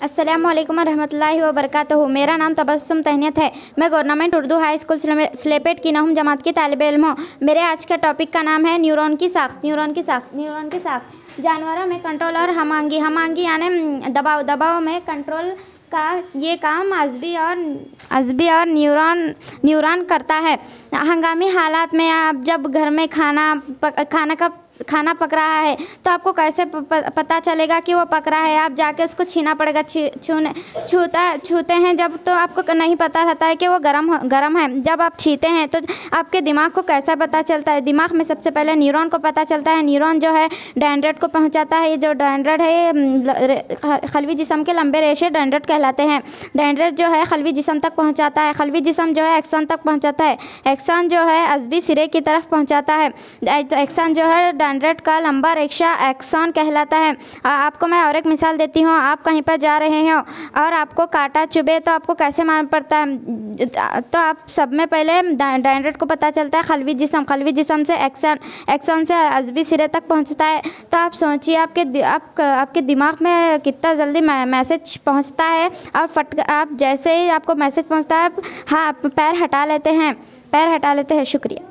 अस्सलामुअलैकुम रहमतुल्लाहि व बरकातहू। मेरा नाम तबस्सुम तहनियत है। मैं गवर्नमेंट उर्दू हाई स्कूल स्लेपेट की नहुम जमात की तालिबे इल्म हूँ। मेरे आज का टॉपिक का नाम है न्यूरॉन की साख्त। न्यूरॉन की साख्त जानवरों में कंट्रोल और हमांगी यानी दबाव में कंट्रोल का ये काम अज़बी और न्यूरॉन करता है। हंगामी हालात में आप जब घर में खाना पक रहा है तो आपको कैसे पता चलेगा कि वो पक रहा है? आप जाके उसको छीना पड़ेगा। छूते हैं जब तो आपको नहीं पता रहता है कि वो गरम है। जब आप छीते हैं तो आपके दिमाग को कैसा पता चलता है? दिमाग में सबसे पहले न्यूरॉन को पता चलता है। न्यूरॉन जो है डेंड्राइट को पहुंचाता है। ये जो डेंड्राइट है ये खलवी जिस्म के लंबे रेशे डेंड्राइट कहलाते हैं। डेंड्राइट जो है खलवी जिस्म तक पहुँचाता है। खलवी जिस्म जो है एक्सॉन तक पहुँचाता है। एक्सॉन जो है अज़बी सिरे की तरफ पहुँचाता है। एक्सॉन जो है डेंड्राइट का लंबा रेशा एक्सॉन कहलाता है। आपको मैं और एक मिसाल देती हूँ। आप कहीं पर जा रहे हो और आपको कांटा चुभे तो आपको कैसे मालूम पड़ता है? तो आप सब में पहले डेंड्राइट को पता चलता है खलवी जिस्म से एक्सॉन से अज़बी सिरे तक पहुँचता है। तो आप सोचिए आपके दिमाग में कितना जल्दी मैसेज पहुँचता है और आप जैसे ही आपको मैसेज पहुँचता है आप पैर हटा लेते हैं। शुक्रिया।